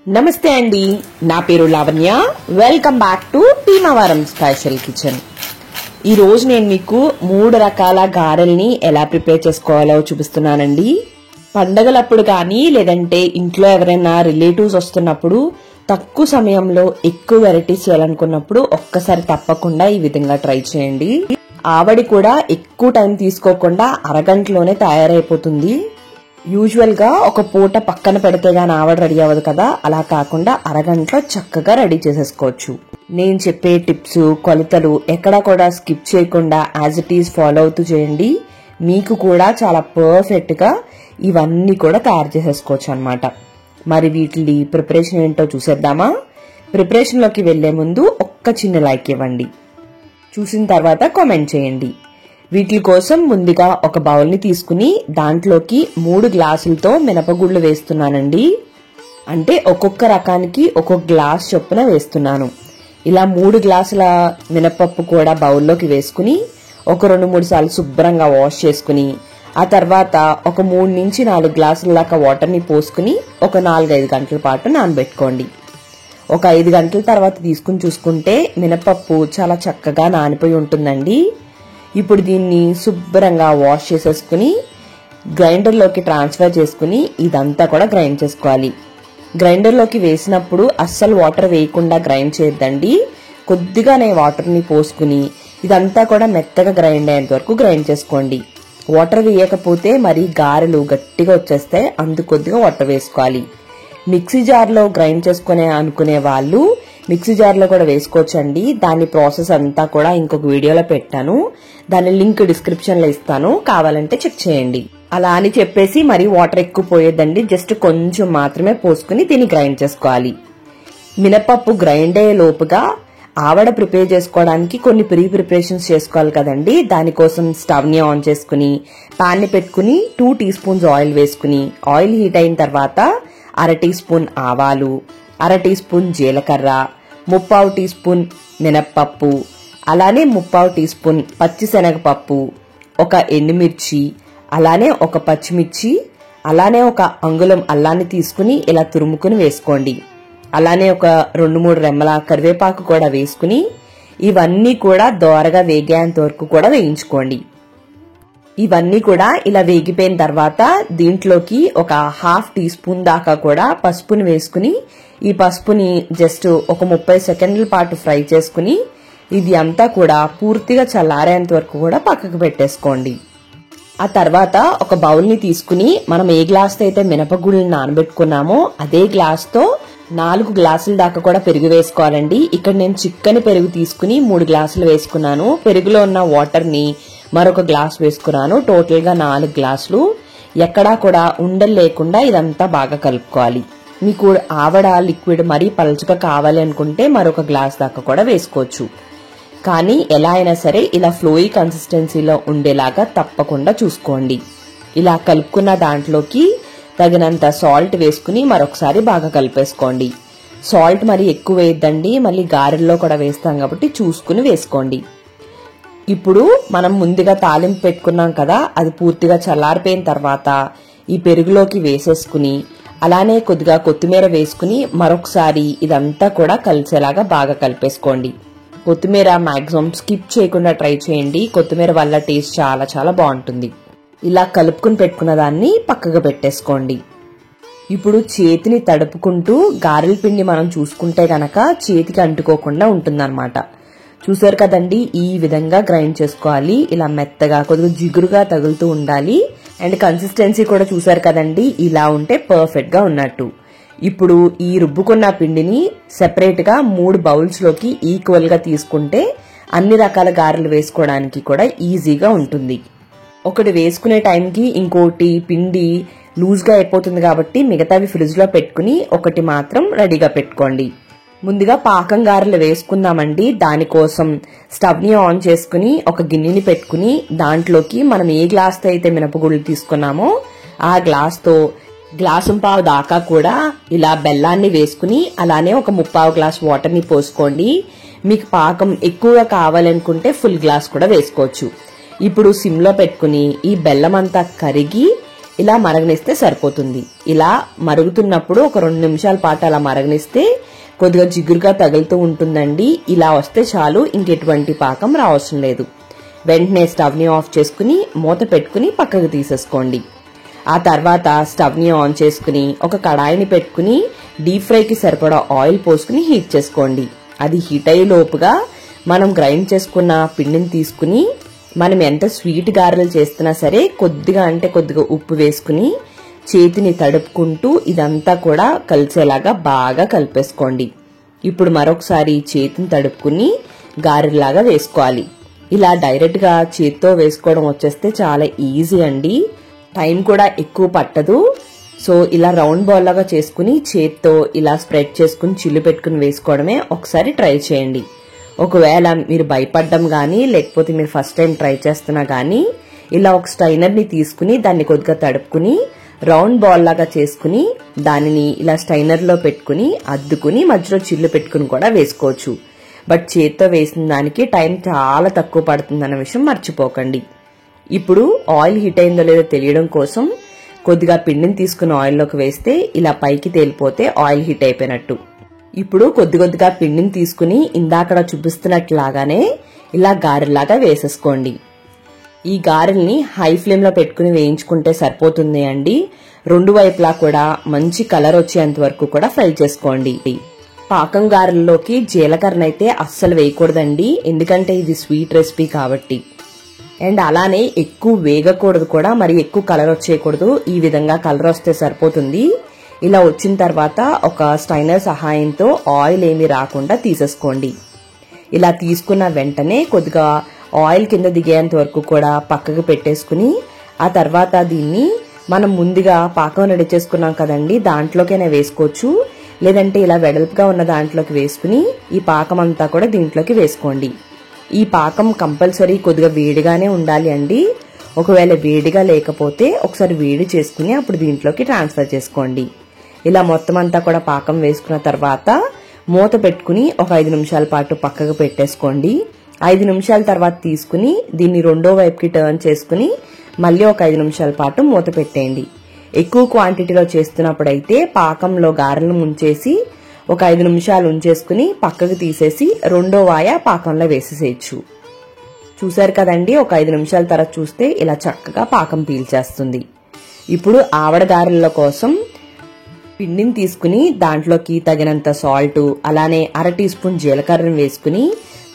నమస్తే అండి, నా పేరు Lavanya. Welcome back to Bhimavaram special kitchen. ఈ రోజు నేను మీకు 3 రకాల గారెల్ని ఎలా ప్రిపేర్ చేసుకోవాలో చూపిస్తున్నానండి. పండగలప్పుడు కానీ లేదంటే ఇంట్లో ఎవరైనా రిలేటివ్స్ వస్తున్నప్పుడు తక్కువ సమయంలో ఎక్కువ వెరైటీస్ చేయాలనుకున్నప్పుడు ఒక్కసారి తప్పకుండా ఈ విధంగా ట్రై చేయండి. ఆవడి కూడా ఎక్కువ టైం తీసుకోకుండా అరగంటలోనే తయారైపోతుంది. యూజువల్ గా ఒక పూట పక్కన పెడితే గానీ ఆవడ రెడీ అవ్వదు కదా, అలా కాకుండా అరగంటలో చక్కగా రెడీ చేసేసుకోవచ్చు. నేను చెప్పే టిప్స్, కొలతలు ఎక్కడా కూడా స్కిప్ చేయకుండా యాజ్ ఇట్ ఈజ్ ఫాలో అవుతూ చేయండి. మీకు కూడా చాలా పర్ఫెక్ట్ గా ఇవన్నీ కూడా తయారు చేసేసుకోవచ్చు అన్నమాట. మరి వీటి ప్రిపరేషన్ ఏంటో చూసేద్దామా? ప్రిపరేషన్ లోకి వెళ్లే ముందు ఒక్క చిన్న లైక్ ఇవ్వండి. చూసిన తర్వాత కామెంట్ చేయండి. వీటి కోసం ముందుగా ఒక బౌల్ ని తీసుకుని దాంట్లోకి 3 గ్లాసులతో మినపగుళ్ళు వేస్తున్నానండి. అంటే ఒక్కొక్క రకానికి ఒక్కొక్క గ్లాస్ చొప్పున వేస్తున్నాను. ఇలా 3 గ్లాసుల మినపప్పు కూడా బౌల్లోకి వేసుకుని ఒక 2-3 సార్లు శుభ్రంగా వాష్ చేసుకుని ఆ తర్వాత ఒక 3 నుంచి 4 గ్లాసుల దాకా వాటర్ ని పోసుకుని ఒక 4-5 గంటల పాటు నానబెట్టుకోండి. ఒక 5 గంటల తర్వాత తీసుకుని చూసుకుంటే మినపప్పు చాలా చక్కగా నానిపోయి ఉంటుందండి. ఇప్పుడు దీన్ని శుభ్రంగా వాష్ చేసేసుకుని గ్రైండర్లోకి ట్రాన్స్ఫర్ చేసుకుని ఇదంతా కూడా గ్రైండ్ చేసుకోవాలి. గ్రైండర్లోకి వేసినప్పుడు అస్సలు వాటర్ వేయకుండా గ్రైండ్ చేయొద్దండి. కొద్దిగానే వాటర్ని పోసుకుని ఇదంతా కూడా మెత్తగా గ్రైండ్ అయ్యేంత వరకు గ్రైండ్ చేసుకోండి. వాటర్ వేయకపోతే మరి గారెలు గట్టిగా వచ్చేస్తాయి, అందుకు కొద్దిగా వాటర్ వేసుకోవాలి. మిక్సీ జార్లో గ్రైండ్ చేసుకునే అనుకునే వాళ్ళు మిక్సీ జార్లో కూడా వేసుకోవచ్చండి. దాని ప్రాసెస్ అంతా కూడా ఇంకొక వీడియోలో పెట్టాను, దాని లింక్ డిస్క్రిప్షన్ లో ఇస్తాను, కావాలంటే చెక్ చేయండి. అలా అని చెప్పేసి మరి వాటర్ ఎక్కువ పోయేదండి, జస్ట్ కొంచెం మాత్రమే పోసుకుని దీన్ని గ్రైండ్ చేసుకోవాలి. మినపప్పు గ్రైండ్ అయ్యే లోపుగా ఆవడ ప్రిపేర్ చేసుకోవడానికి కొన్ని ప్రిపరేషన్స్ చేసుకోవాలి కదండి. దానికోసం స్టవ్ ని ఆన్ చేసుకుని పాన్ ని పెట్టుకుని 2 టీ స్పూన్స్ ఆయిల్ వేసుకుని ఆయిల్ హీట్ అయిన తర్వాత 1/2 టీ స్పూన్ ఆవాలు, 1/2 టీ స్పూన్ జీలకర్ర, 3/4 టీ స్పూన్ మినప్పప్పు, అలానే 3/4 టీ స్పూన్ పచ్చిశనగపప్పు, ఒక ఎండుమిర్చి, అలానే ఒక పచ్చిమిర్చి, అలానే ఒక అంగుళం అల్లాన్ని తీసుకుని ఇలా తురుముకుని వేసుకోండి. అలానే ఒక 2-3 రెమ్మల కరివేపాకు కూడా వేసుకుని ఇవన్నీ కూడా దోరగా వేగేంత వరకు కూడా వేయించుకోండి. ఇవన్నీ కూడా ఇలా వేగిపోయిన తర్వాత దీంట్లోకి ఒక 1/2 టీ స్పూన్ దాకా కూడా పసుపుని వేసుకుని ఈ పసుపుని జస్ట్ ఒక 30 సెకండ్ల పాటు ఫ్రై చేసుకుని ఇది అంతా కూడా పూర్తిగా చల్లారేంత వరకు కూడా పక్కకు పెట్టేసుకోండి. ఆ తర్వాత ఒక బౌల్ ని తీసుకుని మనం ఏ గ్లాస్ తో అయితే మినపగుళ్ళని నానబెట్టుకున్నామో అదే గ్లాస్ తో 4 గ్లాసుల దాకా కూడా పెరుగు వేసుకోవాలండి. ఇక్కడ నేను చిక్కని పెరుగు తీసుకుని 3 గ్లాసులు వేసుకున్నాను. పెరుగులో ఉన్న వాటర్ ని మరొక గ్లాస్ వేసుకున్నాను. టోటల్ గా 4 గ్లాసులు. ఎక్కడా కూడా ఉండలు లేకుండా ఇదంతా బాగా కలుపుకోవాలి. మీకు ఆవడ లిక్విడ్ మరీ పలుచగా కావాలి అనుకుంటే మరొక గ్లాస్ దాకా కూడా వేసుకోవచ్చు. కానీ ఎలా అయినా సరే ఇలా ఫ్లోయి కన్సిస్టెన్సీలో ఉండేలాగా తప్పకుండా చూసుకోండి. ఇలా కలుపుకున్న దాంట్లోకి తగినంత సాల్ట్ వేసుకుని మరొకసారి బాగా కలిపేసుకోండి. సాల్ట్ మరి ఎక్కువ వేయద్దండి, మళ్ళీ గారెల్లో కూడా వేస్తాం కాబట్టి చూసుకుని వేసుకోండి. ఇప్పుడు మనం ముందుగా తాలింపు పెట్టుకున్నాం కదా, అది పూర్తిగా చల్లారిపోయిన తర్వాత ఈ పెరుగులోకి వేసేసుకుని అలానే కొద్దిగా కొత్తిమీర వేసుకుని మరొకసారి ఇదంతా కూడా కలిసేలాగా బాగా కలిపేసుకోండి. కొత్తిమీర మాక్సిమం స్కిప్ చేయకుండా ట్రై చేయండి, కొత్తిమీర వల్ల టేస్ట్ చాలా చాలా బాగుంటుంది. ఇలా కలుపుకుని పెట్టుకున్న దాన్ని పక్కగా పెట్టేసుకోండి. ఇప్పుడు చేతిని తడుపుకుంటూ గారెల పిండి మనం చూసుకుంటే గనక చేతికి అంటుకోకుండా ఉంటుందన్నమాట. చూసారు కదండి, ఈ విధంగా గ్రైండ్ చేసుకోవాలి. ఇలా మెత్తగా కొద్దిగా జిగురుగా తగులుతూ ఉండాలి. అండ్ కన్సిస్టెన్సీ కూడా చూసారు కదండి, ఇలా ఉంటే పర్ఫెక్ట్ గా ఉన్నట్టు. ఇప్పుడు ఈ రుబ్బుకున్న పిండిని సెపరేట్ గా 3 బౌల్స్ లోకి ఈక్వల్ గా తీసుకుంటే అన్ని రకాల గారెలు వేసుకోవడానికి కూడా ఈజీగా ఉంటుంది. ఒకటి వేసుకునే టైంకి ఇంకోటి పిండి లూజ్ గా అయిపోతుంది కాబట్టి మిగతావి ఫ్రిడ్జ్ లో పెట్టుకుని ఒకటి మాత్రం రెడీగా పెట్టుకోండి. ముందుగా పాకం గారెలు వేసుకుందామండి. దానికోసం స్టవ్ ని ఆన్ చేసుకుని ఒక గిన్నెని పెట్టుకుని దాంట్లోకి మనం ఏ గ్లాస్ తో అయితే మినపగుళ్ళు తీసుకున్నామో ఆ గ్లాస్ తో గ్లాసుంపావు దాకా కూడా ఇలా బెల్లాన్ని వేసుకుని అలానే ఒక 3/4 గ్లాస్ వాటర్ ని పోసుకోండి. మీకు పాకం ఎక్కువగా కావాలనుకుంటే ఫుల్ గ్లాస్ కూడా వేసుకోవచ్చు. ఇప్పుడు సిమ్ లో పెట్టుకుని ఈ బెల్లం అంతా కరిగి ఇలా మరగనిస్తే సరిపోతుంది. ఇలా మరుగుతున్నప్పుడు ఒక 2 నిమిషాల పాటు అలా మరగనిస్తే కొద్దిగా జిగురుగా తగులుతూ ఉంటుందండి. ఇలా వస్తే చాలు, ఇంకెటువంటి పాకం రావసరం లేదు. వెంటనే స్టవ్ ని ఆఫ్ చేసుకుని మూత పెట్టుకుని పక్కకు తీసేసుకోండి. ఆ తర్వాత స్టవ్ ని ఆన్ చేసుకుని ఒక కడాయిని పెట్టుకుని డీప్ ఫ్రైకి సరిపడా ఆయిల్ పోసుకుని హీట్ చేసుకోండి. అది హీట్ అయ్యే లోపుగా మనం గ్రైండ్ చేసుకున్న పిండిని తీసుకుని మనం ఎంత స్వీట్ గారెలు చేస్తున్నా సరే కొద్దిగా ఉప్పు వేసుకుని చేతిని తడుపుకుంటూ ఇదంతా కూడా కలిసేలాగా బాగా కలిపేసుకోండి. ఇప్పుడు మరొకసారి చేతిని తడుపుకుని గారెలాగా వేసుకోవాలి. ఇలా డైరెక్ట్ గా చేతితో వేసుకోవడం వచ్చేస్తే చాలా ఈజీ అండి, టైం కూడా ఎక్కువ పట్టదు. సో ఇలా రౌండ్ బాల్ లాగా చేసుకుని చేతితో ఇలా స్ప్రెడ్ చేసుకుని చిల్లు పెట్టుకుని వేసుకోవడమే. ఒకసారి ట్రై చేయండి. ఒకవేళ మీరు భయపడ్డం గానీ లేకపోతే మీరు ఫస్ట్ టైం ట్రై చేస్తున్నా గానీ ఇలా ఒక స్టైనర్ ని తీసుకుని దాన్ని కొద్దిగా తడుపుకుని రౌండ్ బాల్ లాగా చేసుకుని దానిని ఇలా స్టైనర్ లో పెట్టుకుని అద్దుకుని మధ్యలో చిల్లు పెట్టుకుని కూడా వేసుకోవచ్చు. బట్ చేత్తో వేసిన దానికి టైం చాలా తక్కువ పడుతుందన్న విషయం మర్చిపోకండి. ఇప్పుడు ఆయిల్ హీట్ అయిందో లేదో తెలియడం కోసం కొద్దిగా పిండిని తీసుకుని ఆయిల్లోకి వేస్తే ఇలా పైకి తేలిపోతే ఆయిల్ హీట్ అయిపోయినట్టు. ఇప్పుడు కొద్దిగా పిండిని తీసుకుని ఇందాకడ చూపిస్తున్నట్లాగానే ఇలా గారెలాగా వేసేసుకోండి. ఈ గారెల్ని హై ఫ్లేమ్ లో పెట్టుకుని వేయించుకుంటే సరిపోతుంది అండి. 2 వైపులా కూడా మంచి కలర్ వచ్చేంత వరకు కూడా ఫ్రై చేసుకోండి. పాకం గారెల్లోకి జీలకర్రనైతే అస్సలు వేయకూడదండి, ఎందుకంటే ఇది స్వీట్ రెసిపీ కాబట్టి. అండ్ అలానే ఎక్కువ వేగకూడదు కూడా, మరి ఎక్కువ కలర్ వచ్చేయకూడదు. ఈ విధంగా కలర్ వస్తే సరిపోతుంది. ఇలా వచ్చిన తర్వాత ఒక స్టైనర్ సహాయంతో ఆయిల్ ఏమీ రాకుండా తీసేసుకోండి. ఇలా తీసుకున్న వెంటనే కొద్దిగా ఆయిల్ కింద దిగేంత వరకు కూడా పక్కకు పెట్టేసుకుని ఆ తర్వాత దీన్ని మనం ముందుగా పాకం రెడీ చేసుకున్నాం కదండి, దాంట్లోకైనా వేసుకోవచ్చు. లేదంటే ఇలా వెడల్పుగా ఉన్న దాంట్లోకి వేసుకుని ఈ పాకం అంతా కూడా దీంట్లోకి వేసుకోండి. ఈ పాకం కంపల్సరీ కొద్దిగా వేడిగానే ఉండాలి అండి. ఒకవేళ వేడిగా లేకపోతే ఒకసారి వేడి చేసుకుని అప్పుడు దీంట్లోకి ట్రాన్స్ఫర్ చేసుకోండి. ఇలా మొత్తం అంతా కూడా పాకం వేసుకున్న తర్వాత మూత పెట్టుకుని ఒక 5 నిమిషాల పాటు పక్కకు పెట్టేసుకోండి. 5 నిమిషాల తర్వాత తీసుకుని దీన్ని రెండో వైపుకి టర్న్ చేసుకుని మళ్ళీ ఒక 5 నిమిషాల పాటు మూత పెట్టేయండి. ఎక్కువ క్వాంటిటీలో చేస్తున్నప్పుడైతే పాకంలో గారెలు ముంచేసి ఒక 5 నిమిషాలు ఉంచేసుకుని పక్కకు తీసేసి రెండో వాయ పాకంలో వేసేసేయచ్చు. చూసారు కదండి, ఒక 5 నిమిషాల తర్వాత చూస్తే ఇలా చక్కగా పాకం పీల్చేస్తుంది. ఇప్పుడు ఆవడ గారెల కోసం పిండిని తీసుకుని దాంట్లోకి తగినంత సాల్ట్ అలానే 1/2 టీ స్పూన్ జీలకర్రను వేసుకుని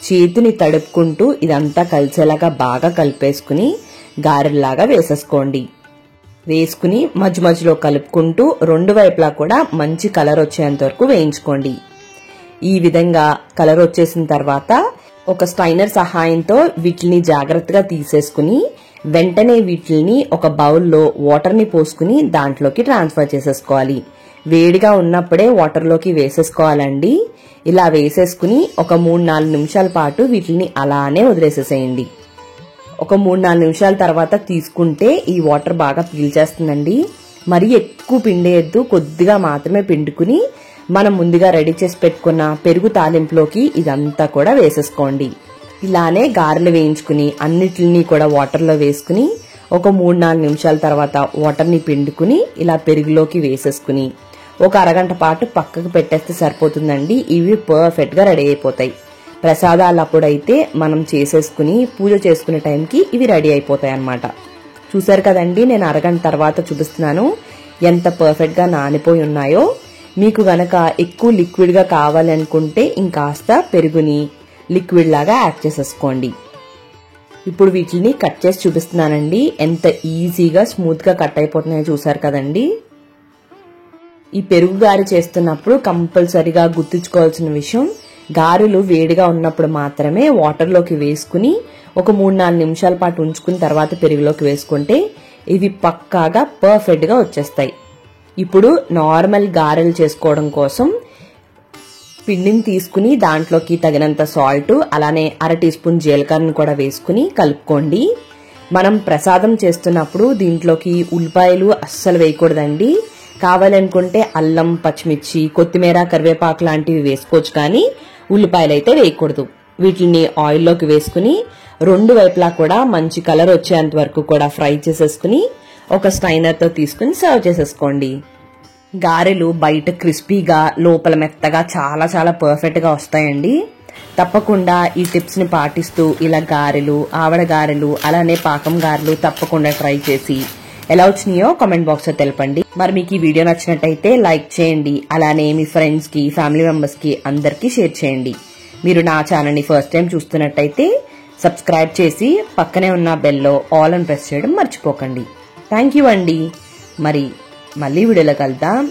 చేతిని తడుపుకుంటూ ఇదంతా కలిసేలాగా బాగా కలిపేసుకుని గారెల్లాగా వేసేసుకోండి. వేసుకుని మధ్య మధ్యలో కలుపుకుంటూ 2 వైపులా కూడా మంచి కలర్ వచ్చేంత వరకు వేయించుకోండి. ఈ విధంగా కలర్ వచ్చేసిన తర్వాత ఒక స్టైనర్ సహాయంతో వీటిని జాగ్రత్తగా తీసేసుకుని వెంటనే వీటిని ఒక బౌల్లో వాటర్ ని పోసుకుని దాంట్లోకి ట్రాన్స్ఫర్ చేసేసుకోవాలి. వేడిగా ఉన్నప్పుడే వాటర్లోకి వేసేసుకోవాలండి. ఇలా వేసేసుకుని ఒక 3-4 నిమిషాల పాటు వీటిని అలానే వదిలేసేసేయండి. ఒక 3-4 నిమిషాల తర్వాత తీసుకుంటే ఈ వాటర్ బాగా పీల్చేస్తుందండి. మరీ ఎక్కువ పిండేయద్దు, కొద్దిగా మాత్రమే పిండుకుని మనం ముందుగా రెడీ చేసి పెట్టుకున్న పెరుగు తాలింపులోకి ఇదంతా కూడా వేసేసుకోండి. ఇలానే గారెలు వేయించుకుని అన్నిటిని కూడా వాటర్లో వేసుకుని ఒక 3-4 నిమిషాల తర్వాత వాటర్ ని పిండుకుని ఇలా పెరుగులోకి వేసేసుకుని ఒక అరగంట పాటు పక్కకు పెట్టేస్తే సరిపోతుందండి. ఇవి పర్ఫెక్ట్ గా రెడీ అయిపోతాయి. ప్రసాదాలు అప్పుడైతే మనం చేసేసుకుని పూజ చేసుకునే టైంకి ఇవి రెడీ అయిపోతాయి అన్నమాట. చూసారు కదండి, నేను అరగంట తర్వాత చూపిస్తున్నాను ఎంత పర్ఫెక్ట్ గా నానిపోయి ఉన్నాయో. మీకు గనక ఎక్కువ లిక్విడ్ గా కావాలి అనుకుంటే ఇంకాస్త పెరుగుని లిక్విడ్ లాగా యాడ్ చేసేసుకోండి. ఇప్పుడు వీటిని కట్ చేసి చూపిస్తున్నానండి. ఎంత ఈజీగా స్మూత్ గా కట్ అయిపోతున్నాయో చూసారు కదండి. ఈ పెరుగు గారె చేస్తున్నప్పుడు కంపల్సరిగా గుర్తుంచుకోవాల్సిన విషయం, గారెలు వేడిగా ఉన్నప్పుడు మాత్రమే వాటర్లోకి వేసుకుని ఒక 3-4 నిమిషాల పాటు ఉంచుకుని తర్వాత పెరుగులోకి వేసుకుంటే ఇవి పక్కాగా పర్ఫెక్ట్ గా వచ్చేస్తాయి. ఇప్పుడు నార్మల్ గారెలు చేసుకోవడం కోసం పిండిని తీసుకుని దాంట్లోకి తగినంత సాల్ట్ అలానే 1/2 టీ స్పూన్ జీలకర్రను కూడా వేసుకుని కలుపుకోండి. మనం ప్రసాదం చేస్తున్నప్పుడు దీంట్లోకి ఉల్లిపాయలు అస్సలు వేయకూడదండి. కావాలనుకుంటే అల్లం, పచ్చిమిర్చి, కొత్తిమీర, కరివేపాకు లాంటివి వేసుకోవచ్చు, కానీ ఉల్లిపాయలు అయితే వేయకూడదు. వీటిని ఆయిల్లోకి వేసుకుని 2 వైపులా కూడా మంచి కలర్ వచ్చేంత వరకు కూడా ఫ్రై చేసేసుకుని ఒక స్ట్రైనర్తో తీసుకుని సర్వ్ చేసేసుకోండి. గారెలు బయట క్రిస్పీగా లోపల మెత్తగా చాలా చాలా పర్ఫెక్ట్గా వస్తాయండి. తప్పకుండా ఈ టిప్స్ని పాటిస్తూ ఇలా గారెలు, ఆవడ గారెలు, అలానే పాకం గారెలు తప్పకుండా ట్రై చేసి ఎలా వచ్చినాయో కామెంట్ బాక్స్లో తెలపండి. మరి మీకు ఈ వీడియో నచ్చినట్టయితే లైక్ చేయండి. అలానే మీ ఫ్రెండ్స్కి, ఫ్యామిలీ మెంబర్స్కి అందరికీ షేర్ చేయండి. మీరు నా ఛానల్ని ఫస్ట్ టైం చూస్తున్నట్టయితే సబ్స్క్రైబ్ చేసి పక్కనే ఉన్న బెల్లో ఆల్ అని ప్రెస్ చేయడం మర్చిపోకండి. థ్యాంక్ యూ అండి. మళ్ళీ వీడియోలో కలుద్దాం.